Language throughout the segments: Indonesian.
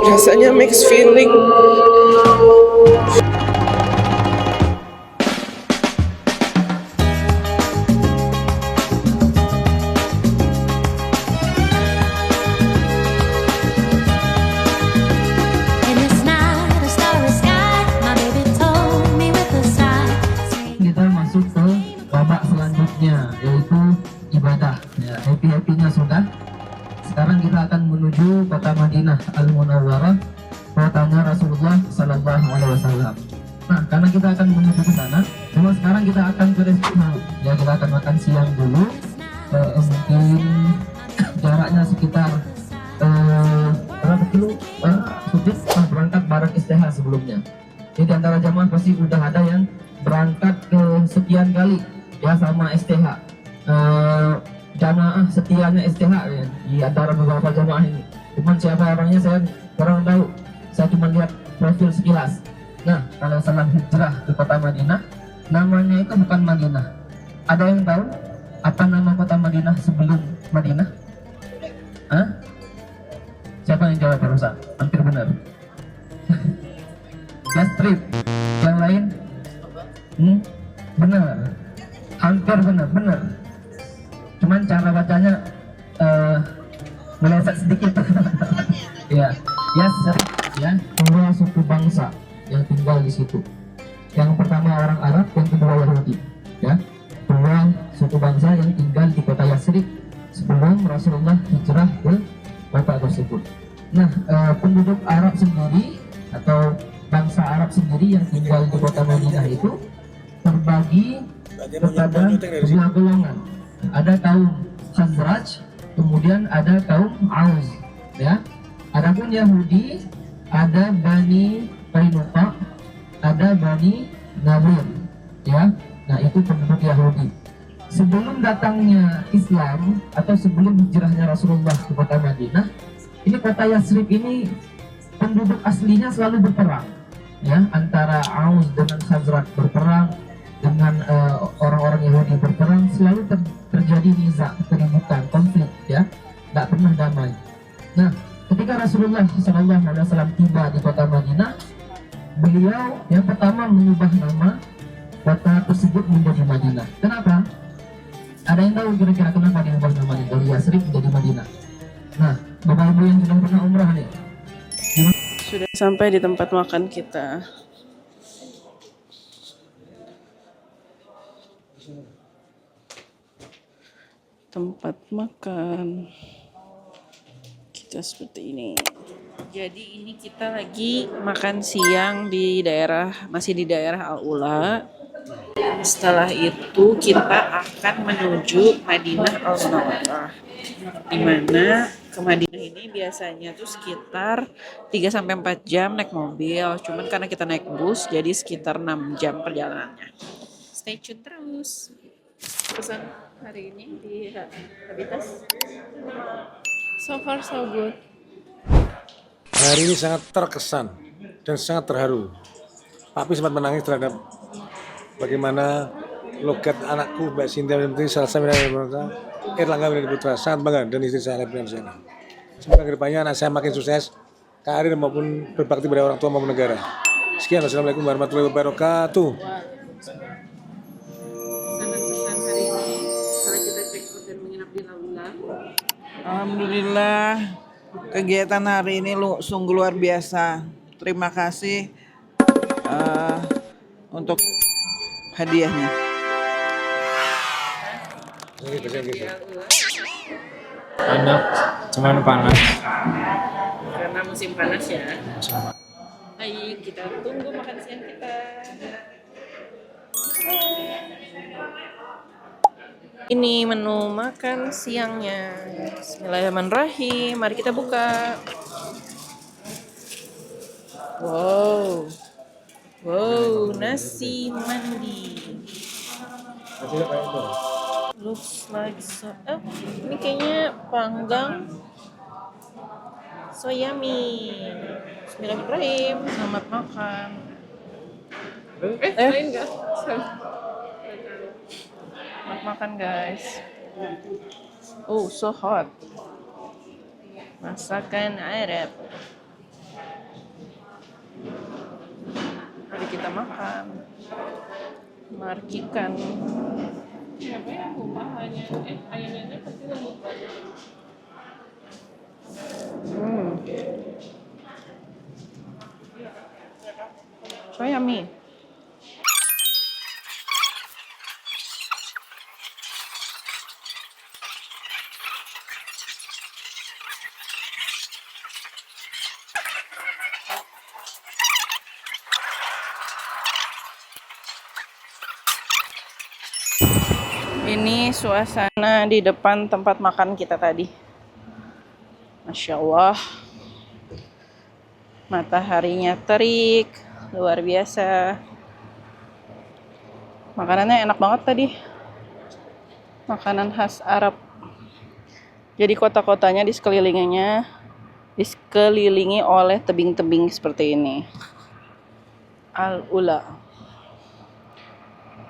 Rasanya mixed feeling. Kita masuk ke babak selanjutnya, yaitu ibadah. Ya, happy-happynya sudah. Sekarang kita akan menuju kota Madinah Al-Munawwarah, kotanya Rasulullah Sallallahu Alaihi Wasallam. Nah, karena kita akan menuju ke sana, cuma sekarang kita akan ke restoran. Ya, kita akan makan siang dulu. Mungkin jaraknya sekitar berapa kilo? Sudah berangkat bareng STH sebelumnya. Jadi antara jamaah pasti udah ada yang berangkat ke sekian kali ya sama STH. Jamaah setianya STH ya, di antara beberapa jamaah ini. Cuman siapa orangnya saya kurang tahu. Saya cuma lihat profil sekilas. Nah, kalau salam hijrah ke kota Madinah, namanya itu bukan Madinah. Ada yang tahu apa nama kota Madinah sebelum Madinah? Hah? Siapa yang jawab barusan? Hampir benar. Yastrib. Yang lain? Benar. Hampir benar. Cuman cara bacanya meleset sedikit. Ya, Yastrib ya, dua suku bangsa yang tinggal di situ. Yang pertama orang Arab, yang kedua Yahudi. Ya, dua suku bangsa yang tinggal di kota Yastrib sebelum Rasulullah hijrah ke kota tersebut. Nah, penduduk Arab sendiri atau bangsa Arab sendiri yang tinggal di kota Madinah itu terbagi kepada dua golongan. Ada kaum Khazraj, kemudian ada kaum Aus. Ya, adapun Yahudi ada Bani Qainuqa, ada Bani Nadir. Ya, nah itu penduduk Yahudi. Sebelum datangnya Islam atau sebelum hijrahnya Rasulullah ke kota Madinah, ini kota Yastrib ini penduduk aslinya selalu berperang, ya, antara Aus dengan Khazraj berperang, dengan orang-orang Yahudi berperang, selalu terjadi niza, keributan, konflik, ya, tidak pernah damai. Nah, ketika Rasulullah SAW tiba di kota Madinah, beliau yang pertama mengubah nama kota tersebut menjadi Madinah. Kenapa? Ada yang tahu kira-kira kenapa diubah namanya dari Yastrib menjadi Madinah? Nah, Bapak Ibu yang sudah pernah umrah nih, Sudah sampai di tempat makan kita. Tempat makan kita seperti ini. Jadi ini kita lagi makan siang masih di daerah Al-Ula. Setelah itu kita akan menuju Madinah Al-Munawwarah, di mana ke Madinah ini biasanya tuh sekitar 3-4 jam naik mobil. Cuman karena kita naik bus jadi sekitar 6 jam perjalanannya. Stay tune terus. Pesan hari ini di Habitas. So far so good. Hari ini sangat terkesan dan sangat terharu. Papi sempat menangis terhadap bagaimana logat anakku Mbak Sintia Winti Salsa Erlangga Winti Putra, sangat bangga dan istri saya Lebnan Sena. Semoga kedepannya anak saya makin sukses karir maupun berbakti pada orang tua maupun negara. Sekian, wassalamualaikum warahmatullahi wabarakatuh. Pesan hari ini setelah kita check out dan menginap di Laula. Alhamdulillah, kegiatan hari ini sungguh luar biasa. Terima kasih untuk hadiahnya. Enak, cuman panas. Karena musim panas ya. Baik, kita tunggu makan siang kita. Ini menu makan siangnya. Bismillahirrahmanirrahim. Mari kita buka. Wow, nasi mandi. Looks like so. Ini kayaknya panggang. So yummy. Bismillahirrahmanirrahim. Selamat makan. Lain nggak? Selamat makan guys. Oh, so hot. Masakan Arab. Mari kita makan. Markikan. So yummy. Ini suasana di depan tempat makan kita tadi. Masya Allah. Mataharinya terik, luar biasa. Makanannya enak banget tadi. Makanan khas Arab. Jadi kota-kotanya disekelilingi oleh tebing-tebing seperti ini. Al-Ula.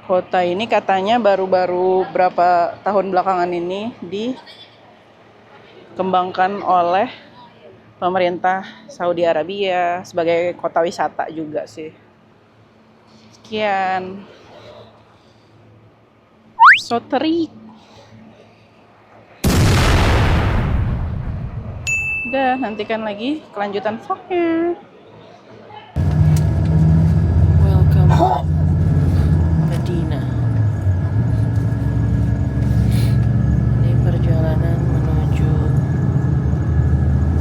Kota ini katanya baru-baru berapa tahun belakangan ini dikembangkan oleh pemerintah Saudi Arabia sebagai kota wisata juga sih. Sekian. So terik. Udah, nantikan lagi kelanjutan vlognya. Welcome Madinah. Ini perjalanan menuju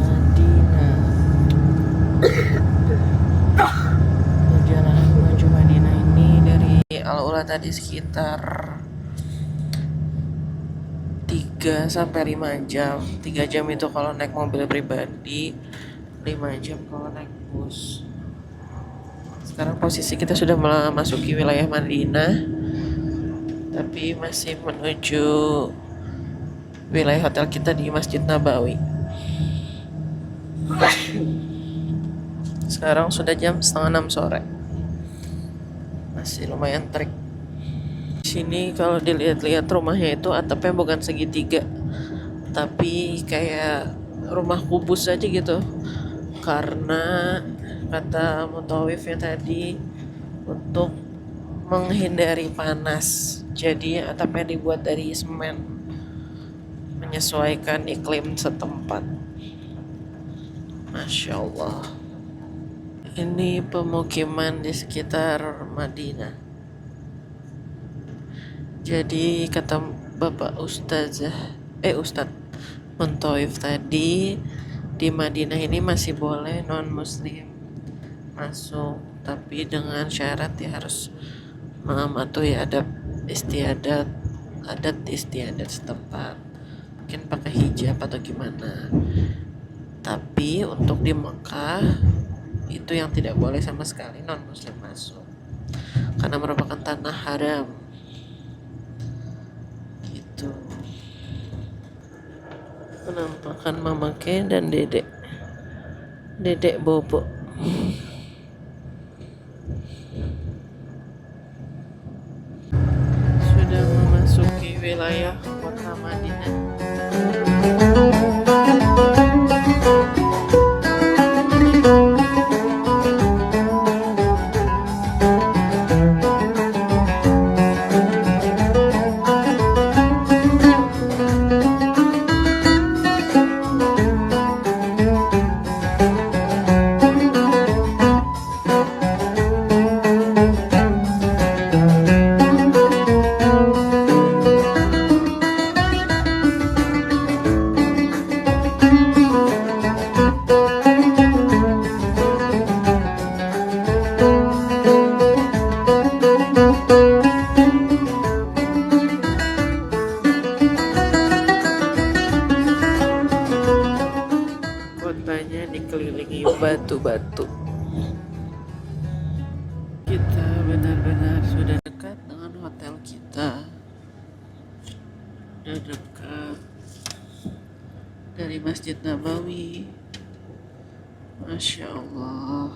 Madinah. Perjalanan menuju Madinah ini dari Al-Ula tadi sekitar 3 sampai 5 jam. 3 jam itu kalau naik mobil pribadi, 5 jam kalau naik bus. Sekarang posisi kita sudah memasuki wilayah Madinah, tapi masih menuju wilayah hotel kita di Masjid Nabawi. Sekarang sudah jam 5:30 sore. Masih lumayan terik. Di sini kalau dilihat-lihat rumahnya itu atapnya bukan segitiga, tapi kayak rumah kubus aja gitu. Karena kata mutawifnya tadi untuk menghindari panas, jadi atapnya dibuat dari semen, menyesuaikan iklim setempat. Masya Allah. Ini pemukiman di sekitar Madinah. Jadi kata Bapak Ustadz Muntaif tadi, di Madinah ini masih boleh non muslim masuk, tapi dengan syarat dia harus mematuhi adat istiadat setempat, mungkin pakai hijab atau gimana. Tapi untuk di Mekah itu yang tidak boleh sama sekali non muslim masuk, karena merupakan tanah haram gitu. Penampakan Mama Ke dan Dedek Bobo. Sudah memasuki wilayah kota Madinah. Kotanya dikelilingi batu-batu. Kita benar-benar sudah dekat dengan hotel kita. Sudah dekat dari Masjid Nabawi. Masya Allah.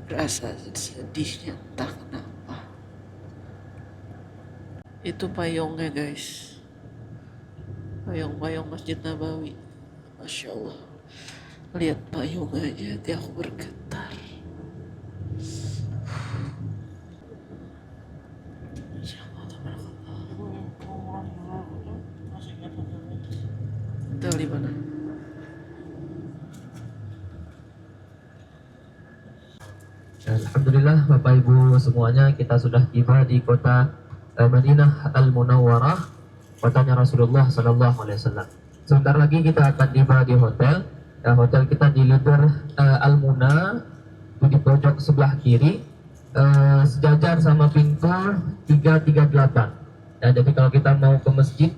Rasa sedihnya entah kenapa. Itu payungnya guys. Payung-payung Masjid Nabawi. Masya Allah. Lihat payung aja, hati aku bergetar. Masya Allah, tabarakallah. Hotel di mana? Alhamdulillah Bapak Ibu semuanya, kita sudah tiba di kota Madinah Al-Munawwarah, kotanya Rasulullah Sallallahu Alaihi Wasallam. Sebentar lagi kita akan tiba di hotel. Hotel kita di Leader Al-Muna, itu di pojok sebelah kiri, sejajar sama pintu 338. Ya, jadi kalau kita mau ke masjid,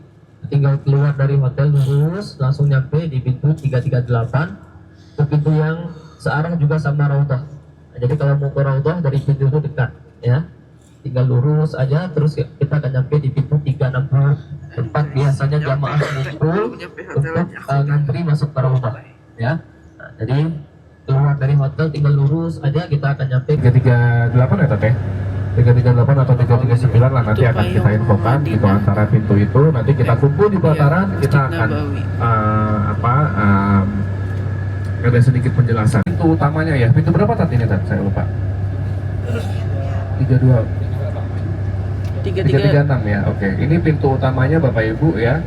tinggal keluar dari hotel lurus, langsung nyampe di pintu 338. Itu pintu yang searah juga sama Raudhah. Jadi kalau mau ke Raudhah dari pintu itu dekat, ya, tinggal lurus aja, terus kita akan nyampe di pintu 360 tempat biasanya jamaah ngumpul untuk ngantri masuk ke Raudhah, ya. Nah, jadi keluar dari hotel tinggal lurus aja, kita akan nyampe 338 ya Tete? 338 atau 339 lah, nanti akan kita infokan itu antara pintu itu. Nanti kita kumpul di pelataran, kita akan ada sedikit penjelasan. Pintu utamanya ya, pintu berapa Tat ini Tat? Saya lupa. 32 336 ya, oke. Ini pintu utamanya Bapak Ibu ya.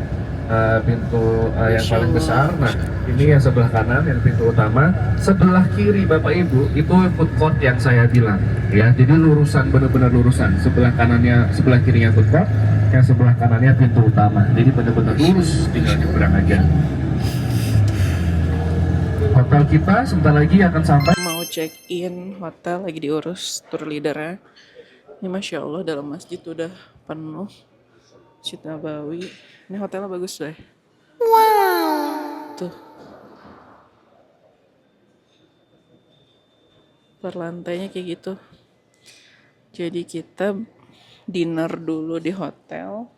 Pintu yang paling besar. Nah, ini yang sebelah kanan, yang pintu utama. Sebelah kiri Bapak Ibu itu food court yang saya bilang ya. Jadi lurusan, benar-benar lurusan. Sebelah kanannya, sebelah kirinya food court, yang sebelah kanannya pintu utama. Jadi benar-benar lurus, tinggal nyebrang aja. Hotel kita sebentar lagi akan sampai. Mau check in hotel, lagi diurus tour leadernya. Ini Masya Allah dalam masjid udah penuh. Masjid Nabawi. Ini hotelnya bagus deh. Wow. Tuh. Per lantainya kayak gitu. Jadi kita dinner dulu di hotel.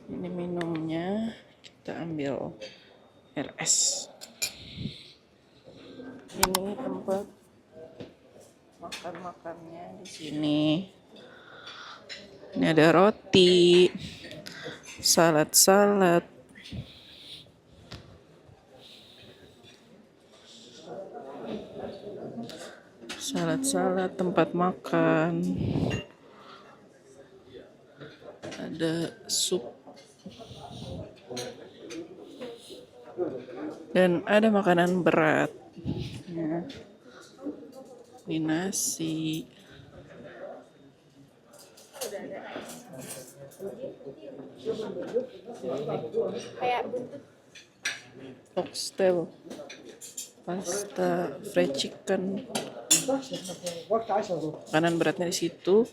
Ini minumnya. Kita ambil RS. Ini tempat makan-makannya di sini. Ini ada roti, salad-salad. Salad-salad, tempat makan. Ada sup. Dan ada makanan berat. Ya. Ini nasi. Oxtail, pasta, fried chicken. Makanan beratnya di situ.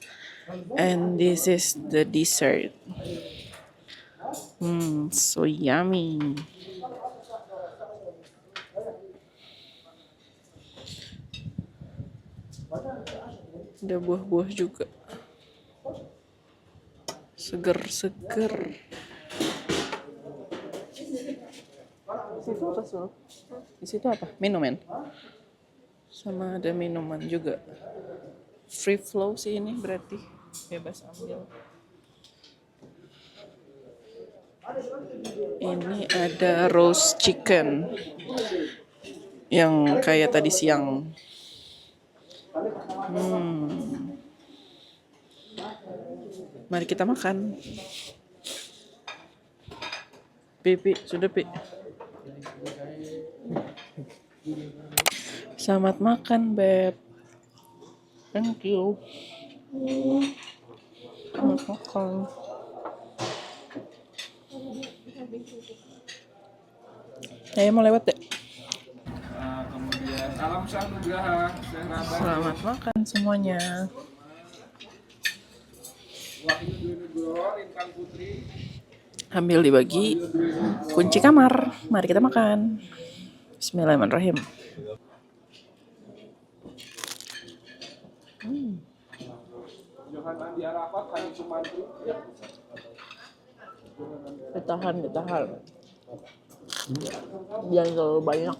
And this is the dessert. So yummy. Ada buah-buah juga. Seger-seger. Situ apa Sul? Di situ apa? Minuman. Sama ada minuman juga. Free flow sih ini berarti. Bebas ambil. Ini ada roast chicken. Yang kayak tadi siang. Mari kita makan. Pipi, sudah Pi. Selamat makan, Beb. Thank you. Selamat makan. Saya mau lewat deh. Kemudian alam sanugraha, Selamat makan semuanya. Ambil dibagi kunci kamar. Mari kita makan. Bismillahirrahmanirrahim. Ditahan. Jangan terlalu banyak.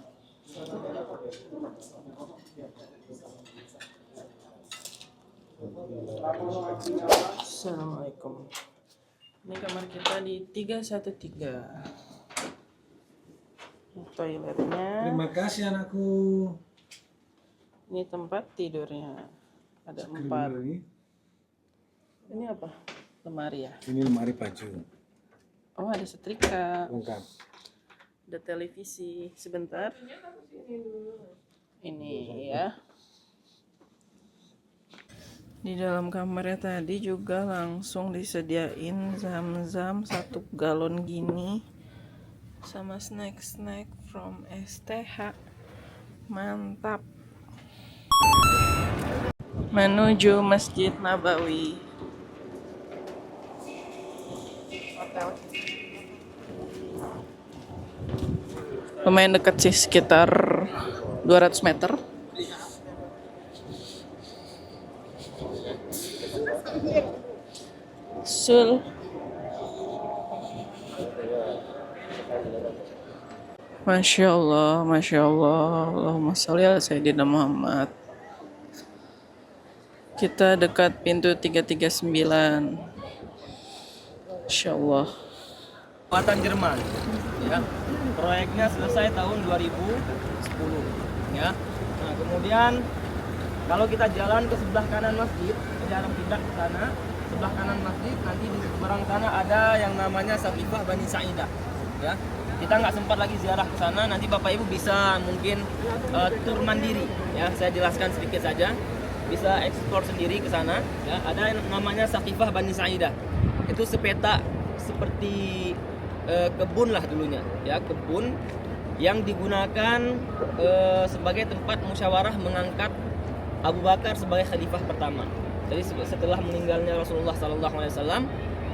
Assalamualaikum. Ini kamar kita di 313. Ini toiletnya. Terima kasih anakku. Ini tempat tidurnya. Ada Keren 4. ini. Ini apa? Lemari ya? Ini lemari baju Oh, ada setrika. lengkap. Ada televisi. Sebentar. Ini ya. Di dalam kamarnya tadi juga langsung disediain zam-zam 1 galon gini sama snack-snack from STH. Mantap. Menuju Masjid Nabawi. Hotel. Lumayan dekat sih, sekitar 200 meter. Sul. Masya Allah, Masya Allah. Allahumma sholli ala Sayyidina Muhammad. Kita dekat pintu 339. Masya Allah. Buatan Jerman, ya. Proyeknya selesai tahun 2010, ya. Nah, kemudian kalau kita jalan ke sebelah kanan masjid, jarang pindah ke sana. Sebelah kanan masjid nanti di seberang sana ada yang namanya Saqifah Bani Sa'idah, ya. Kita nggak sempat lagi ziarah ke sana, nanti Bapak Ibu bisa mungkin tur mandiri, ya. Saya jelaskan sedikit saja, bisa eksplor sendiri ke sana, ya. Ada yang namanya Saqifah Bani Sa'idah, itu sepeta seperti kebun lah dulunya, ya, kebun yang digunakan sebagai tempat musyawarah mengangkat Abu Bakar sebagai khalifah pertama. Jadi setelah meninggalnya Rasulullah SAW,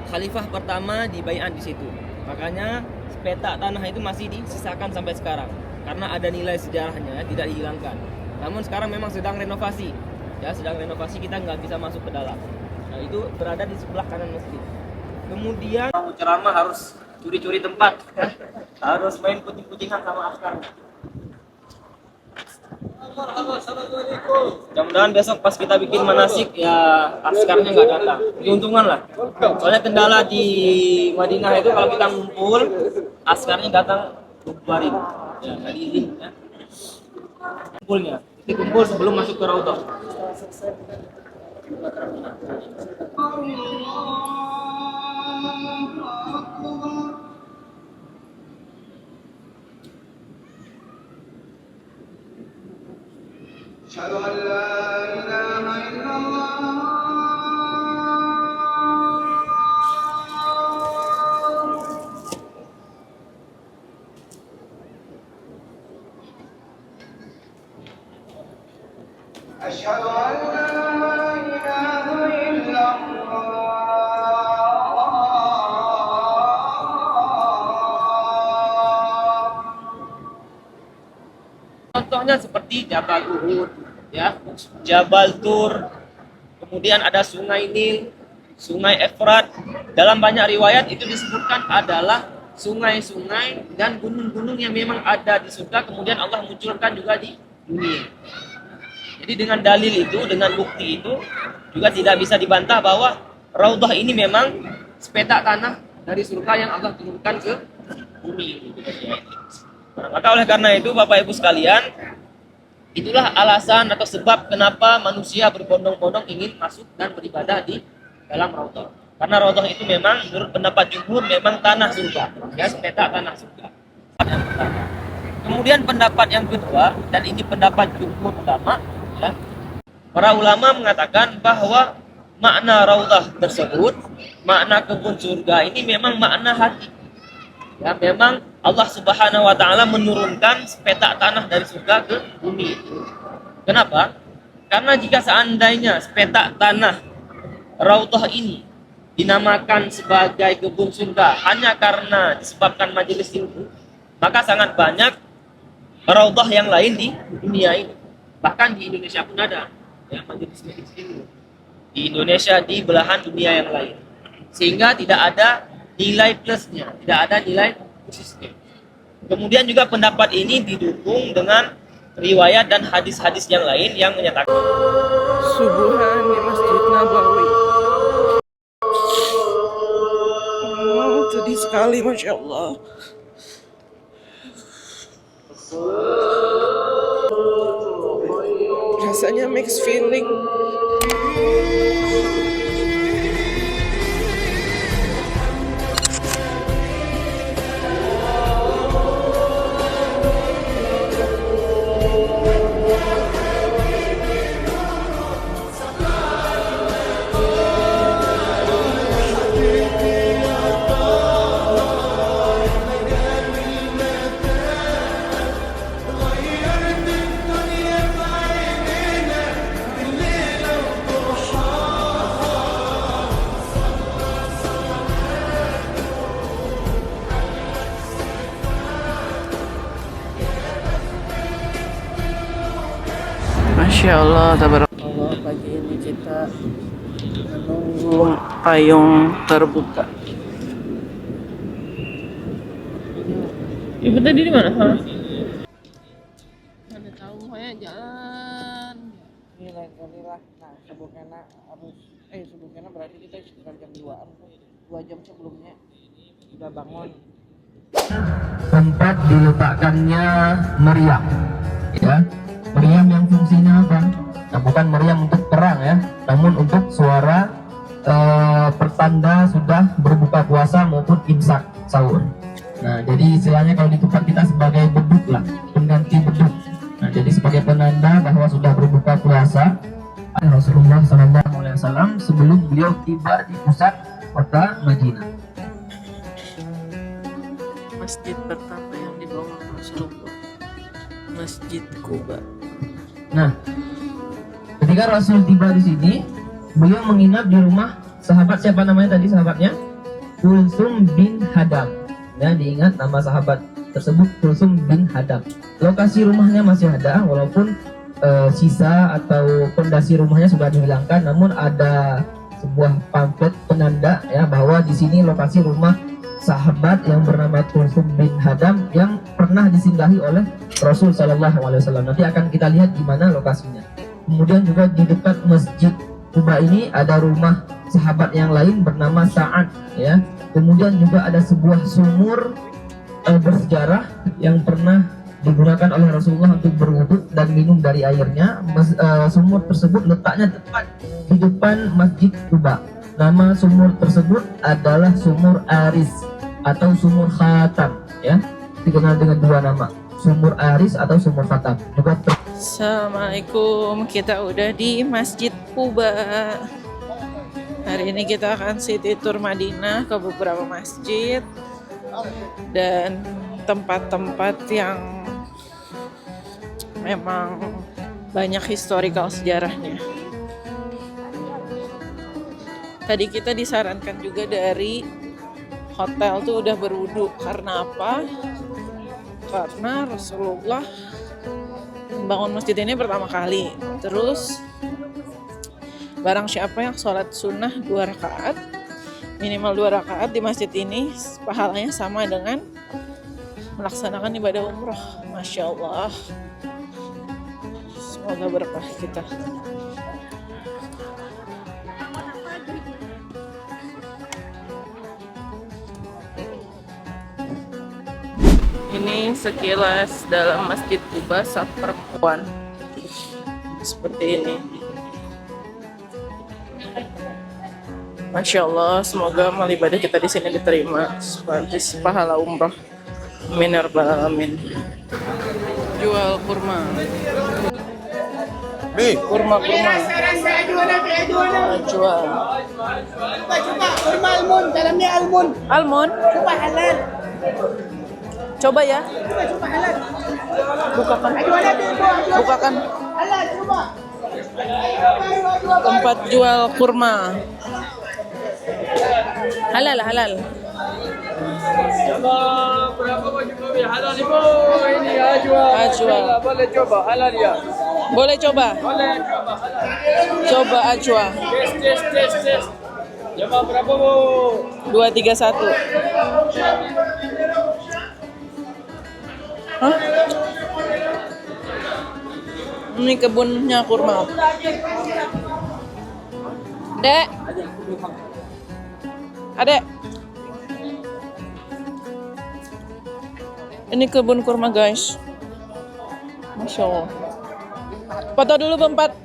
khalifah pertama dibaiat di situ. Makanya peta tanah itu masih disisakan sampai sekarang karena ada nilai sejarahnya, tidak dihilangkan. Namun sekarang memang sedang renovasi, ya, sedang renovasi, kita nggak bisa masuk ke dalam. Nah, itu berada di sebelah kanan masjid. Kemudian mau ceramah harus curi-curi tempat, ya. Harus main kucing-kucingan sama askar. Mudah-mudahan besok pas kita bikin manasik ya askarnya nggak datang. Keuntungan lah. Soalnya kendala di Madinah itu kalau kita ngumpul askarnya datang bubarin. Ya nggak diizin. Ya. Kumpulnya, dikumpul sebelum masuk ke Raudhah. أشهد أن لا إله إلا الله أشهد أن لا إله إلا الله. Contohnya seperti Jabal Uhud, ya, Jabal Tur, kemudian ada Sungai Nil, Sungai Efrat. Dalam banyak riwayat itu disebutkan adalah sungai-sungai dan gunung-gunung yang memang ada di surga, kemudian Allah munculkan juga di dunia. Jadi dengan dalil itu, dengan bukti itu, juga tidak bisa dibantah bahwa Raudhah ini memang sepetak tanah dari surga yang Allah turunkan ke bumi. Maka oleh karena itu Bapak Ibu sekalian, itulah alasan atau sebab kenapa manusia berbondong-bondong ingin masuk dan beribadah di dalam Raudhah. Karena Raudhah itu memang menurut pendapat jumhur memang tanah surga, ya, sepetak tanah surga. Yang pertama. Kemudian pendapat yang kedua, dan ini pendapat jumhur ulama, ya, para ulama mengatakan bahwa makna Raudhah tersebut, makna kebun surga ini memang makna hati. Ya, memang Allah Subhanahu wa taala menurunkan sepetak tanah dari surga ke bumi. Kenapa? Karena jika seandainya sepetak tanah Raudhah ini dinamakan sebagai kebun surga hanya karena disebabkan majelis ilmu, maka sangat banyak Raudhah yang lain di dunia ini. Bahkan di Indonesia pun ada, ya, majelis-majelis ilmu di Indonesia, di belahan dunia yang lain. Sehingga tidak ada nilai plusnya, tidak ada nilai khususnya. Kemudian juga pendapat ini didukung dengan riwayat dan hadis-hadis yang lain yang menyatakan Subuhan di Masjid Nabawi. sekali, Masya Allah. Rasanya mixed feeling. Masya Allah, tabarakallah, pagi ini kita menunggu payung terbuka. Ibu tadi di mana? Mana tahu, pokoknya jalan. Ini lain kali lah. Nah, sebelumnya sebelumnya berarti kita sekitar jam 2-an. 2 jam sebelumnya sudah bangun. Tempat diletakkannya meriam, ya. Meriam yang fungsinya apa? Nah, bukan meriam untuk perang ya, namun untuk suara pertanda sudah berbuka puasa maupun imsak sahur. Nah, jadi istilahnya kalau di tempat kita sebagai beduk lah, pengganti beduk. Nah, jadi sebagai penanda bahwa sudah berbuka puasa. Rasulullah SAW sebelum beliau tiba di pusat kota Madinah. Masjid pertama yang dibangun Rasulullah, Masjid Quba. Nah, ketika Rasul tiba di sini, beliau menginap di rumah sahabat, siapa namanya tadi sahabatnya? Kulsum bin Hadam. Ya, diingat nama sahabat tersebut, Kulsum bin Hadam. Lokasi rumahnya masih ada, walaupun sisa atau pondasi rumahnya sudah dihilangkan, namun ada sebuah pamflet penanda ya bahwa di sini lokasi rumah sahabat yang bernama Kulsum bin Hadam yang pernah disinggahi oleh Rasul Shallallahu Alaihi Wasallam. Nanti akan kita lihat di mana lokasinya. Kemudian juga di dekat Masjid Quba ini ada rumah sahabat yang lain bernama Sa'ad ya. Kemudian juga ada sebuah sumur bersejarah yang pernah digunakan oleh Rasulullah untuk berwudu dan minum dari airnya. Sumur tersebut letaknya tepat di depan Masjid Quba. Nama sumur tersebut adalah Sumur Aris atau Sumur Khatam ya. Dikenal dengan dua nama, Sumur Aris atau Sumur Khatam. Juga Assalamualaikum, kita udah di Masjid Quba. Hari ini kita akan city tour Madinah ke beberapa masjid dan tempat-tempat yang memang banyak historical sejarahnya. Tadi kita disarankan juga dari hotel tuh udah berwudu. Karena apa? Karena Rasulullah membangun masjid ini pertama kali. Terus barang siapa yang sholat sunnah 2 rakaat, minimal 2 rakaat di masjid ini, pahalanya sama dengan melaksanakan ibadah umroh. Masya Allah, semoga berkah kita. Ini sekilas dalam Masjid Quba saf perempuan seperti ini. Masya Allah, semoga amal ibadah kita di sini diterima seperti pahala umroh. Amin ya rabbal alamin. Jual kurma. Kurma. Jual. Coba kurma almond, dalamnya almond. Almond? Coba halal. Coba ya. Coba halal. Bukakan. Bukakan. Halal, coba. Tempat jual kurma. Halal. Berapa baju kopi halal ibu? Ini Ajwa. Boleh coba halal ya. Boleh coba. Coba Ajwa. Tes. Coba berapa bu? 2, 3, 1. Hah? Ini kebunnya kurma. Dek. Adek. Ini kebun kurma guys. Masya Allah. Foto dulu berempat.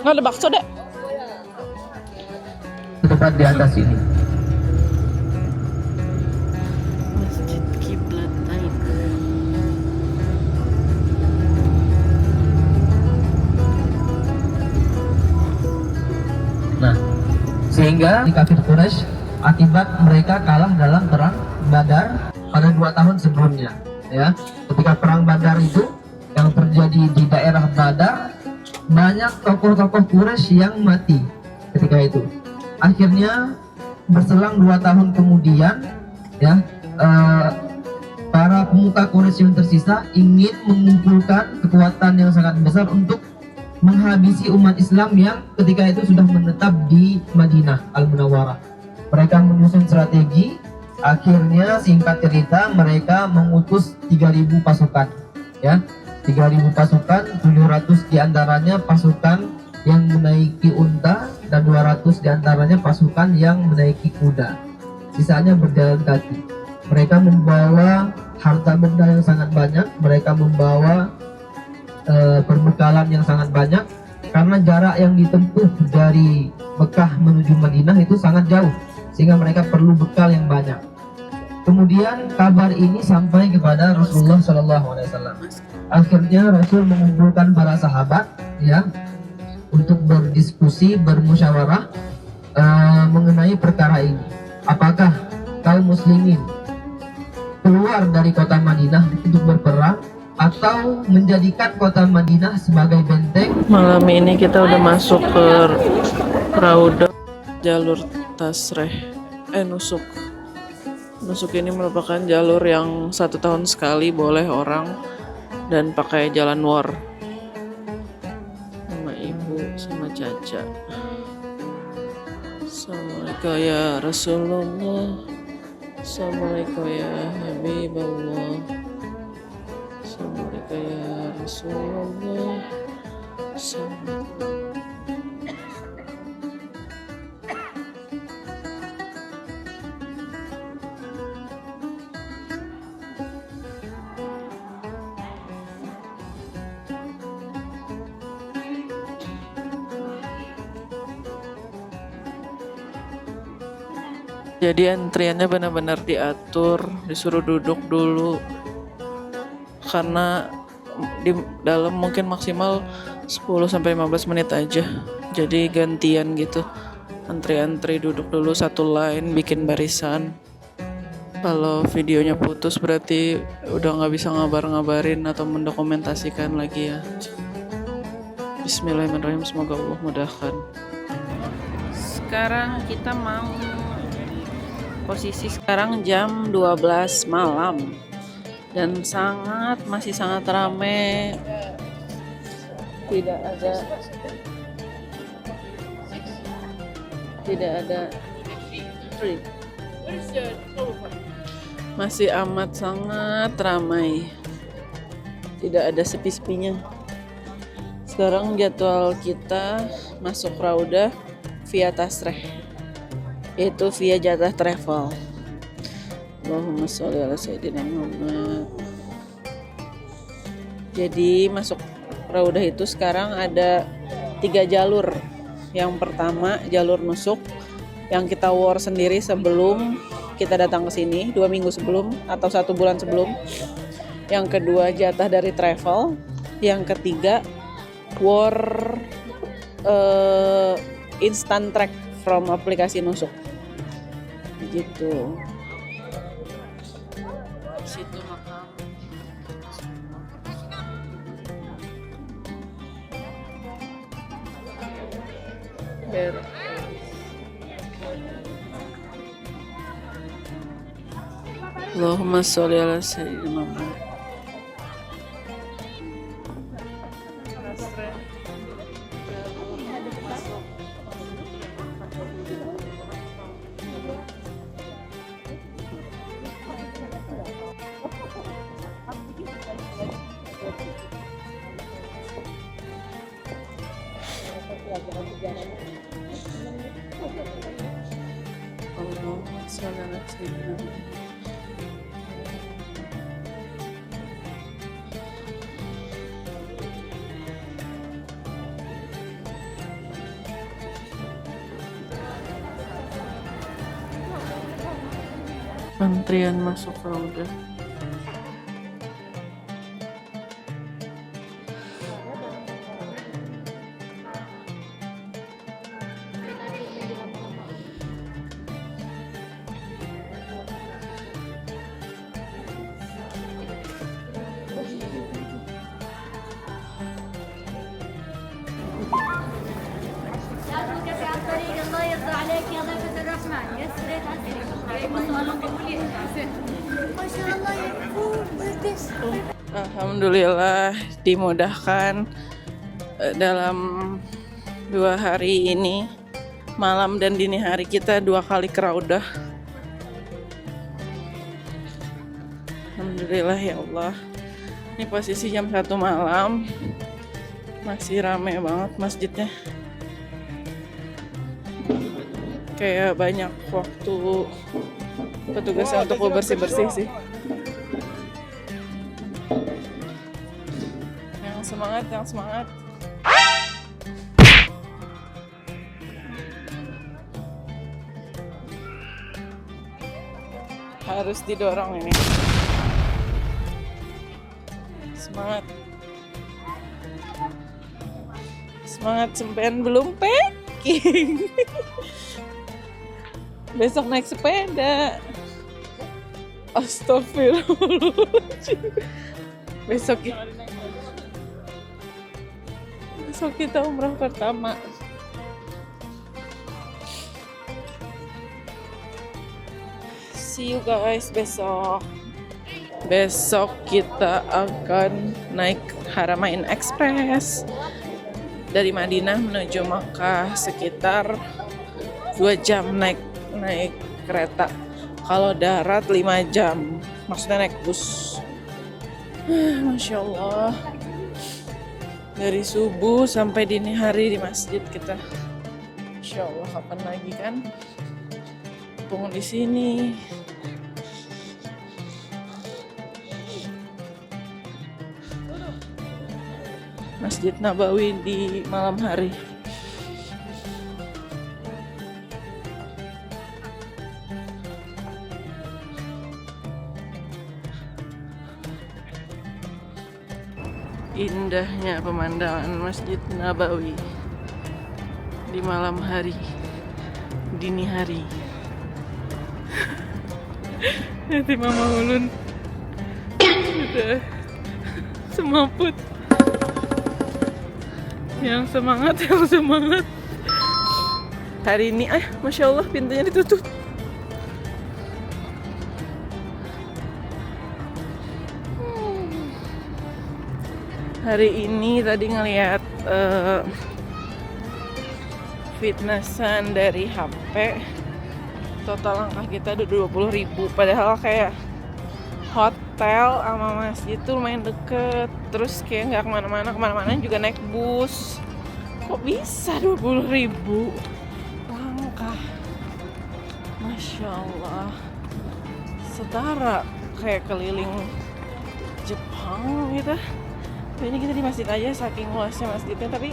Nggak ada bakso deh. Tepat di atas ini. Masjid Kiblatain. Nah, sehingga di kafir Quraisy akibat mereka kalah dalam perang Badar pada 2 tahun sebelumnya, ya. Ketika perang Badar itu yang terjadi di daerah Badar, banyak tokoh-tokoh Quraisy yang mati ketika itu. Akhirnya berselang 2 tahun kemudian, ya, para pemuka Quraisy yang tersisa ingin mengumpulkan kekuatan yang sangat besar untuk menghabisi umat Islam yang ketika itu sudah menetap di Madinah Al-Munawwarah. Mereka menyusun strategi. Akhirnya singkat cerita mereka mengutus 3.000 pasukan, ya, 3.000 pasukan, 700 diantaranya pasukan yang menaiki unta dan 200 diantaranya pasukan yang menaiki kuda. Sisanya berjalan kaki. Mereka membawa harta benda yang sangat banyak. Mereka membawa perbekalan yang sangat banyak karena jarak yang ditempuh dari Mekah menuju Madinah itu sangat jauh, sehingga mereka perlu bekal yang banyak. Kemudian kabar ini sampai kepada Rasulullah SAW. Akhirnya Rasul mengumpulkan para sahabat, ya, untuk berdiskusi, bermusyawarah mengenai perkara ini. Apakah kaum muslimin keluar dari kota Madinah untuk berperang atau menjadikan kota Madinah sebagai benteng? Malam ini kita udah masuk ke Raudah jalur Tasreh Nusuk. Nusuk ini merupakan jalur yang 1 tahun sekali boleh orang dan pakai jalan war. Sama ibu sama Caca. Assalamualaikum ya Rasulullah. Assalamualaikum ya Habibullah. Assalamualaikum ya Rasulullah. Assalamualaikum. Jadi antriannya benar-benar diatur, disuruh duduk dulu. Karena di dalam mungkin maksimal 10-15 menit aja. Jadi gantian gitu. Antri-antri duduk dulu satu line, bikin barisan. Kalau videonya putus berarti udah nggak bisa ngabar-ngabarin atau mendokumentasikan lagi ya. Bismillahirrahmanirrahim, semoga Allah mudahkan. Sekarang kita mau posisi sekarang jam 12 malam dan masih sangat ramai. Tidak ada masih amat sangat ramai, tidak ada sepi-sepinya. Sekarang jadwal kita masuk Raudah via Tasreh, yaitu via Jatah Travel. Allahumma sholli ala sayyidina Muhammad. Jadi masuk Raudah itu sekarang ada 3 jalur. Yang pertama jalur nusuk yang kita war sendiri sebelum kita datang ke sini 2 minggu sebelum atau 1 bulan sebelum. Yang kedua jatah dari travel. Yang ketiga war instant track from aplikasi nusuk. Gitu. Situ makam. Allahumma sholli ala sayyidina Muhammad. Salat Sayyidina. Antrian masuk raudah. الله يرضى عليك يا ضيفة الرحمن يسرك عسرك ما شاء الله يا بردس. Alhamdulillah dimudahkan dalam 2 hari ini, malam dan dini hari kita 2 kali ke Raudah. Alhamdulillah ya Allah. Ini posisi jam 1 malam, masih rame banget masjidnya. Kayak banyak waktu petugasnya untuk bersih-bersih sih. Yang semangat, yang semangat. Harus didorong ini. Semangat. Semangat sempean belum packing. Besok naik sepeda. Astagfirullahaladzim. Besok kita umrah pertama. See you guys besok. Besok kita akan naik Haramain Express dari Madinah menuju Makkah, sekitar 2 jam naik kereta. Kalau darat 5 jam, maksudnya naik bus. Masya Allah, dari subuh sampai dini hari di masjid kita. Masya Allah, kapan lagi kan tunggu di sini. Masjid Nabawi di malam hari. Indahnya pemandangan Masjid Nabawi di malam hari, dini hari. Nanti Mama Ulun udah semaput. Yang semangat, yang semangat. Hari ini, Masya Allah, pintunya ditutup. Hari ini tadi ngelihat fitnessan dari HP, total langkah kita ada 20.000. Padahal kayak hotel sama masjid itu lumayan deket, terus kayak nggak kemana-mana juga naik bus. Kok bisa 20.000 langkah? Masya Allah, setara kayak keliling Jepang gitu. Ini kita di masjid aja, saking luasnya masjidnya, tapi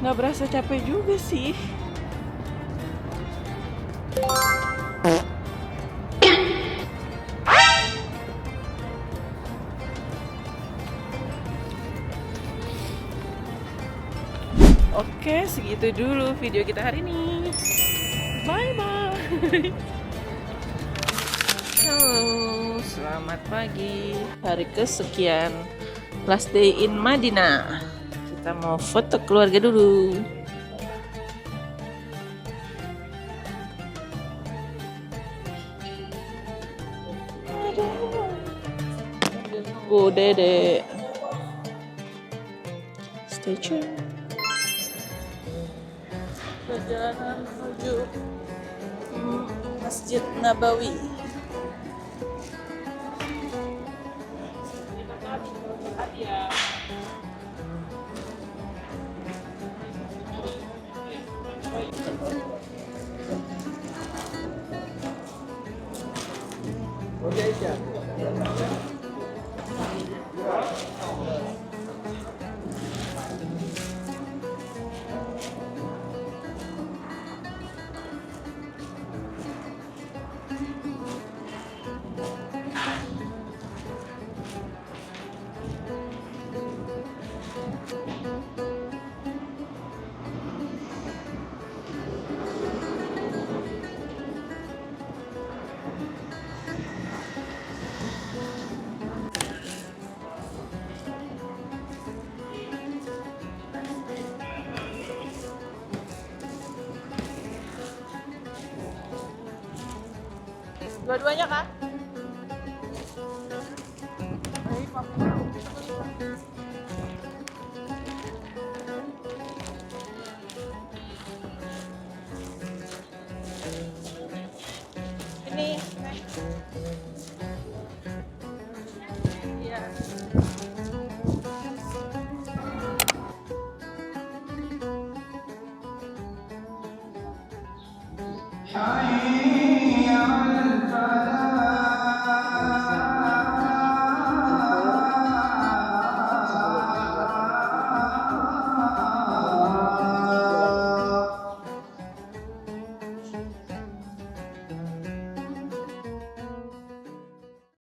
nggak berasa capek juga sih. Oke, segitu dulu video kita hari ini. Bye-bye. Halo, selamat pagi. Hari kesekian, last day in Madinah. Kita mau foto keluarga dulu. Bu Dede. Stay tuned. Perjalanan menuju Masjid Nabawi. Dua-duanya kah? Ini. Iya. حي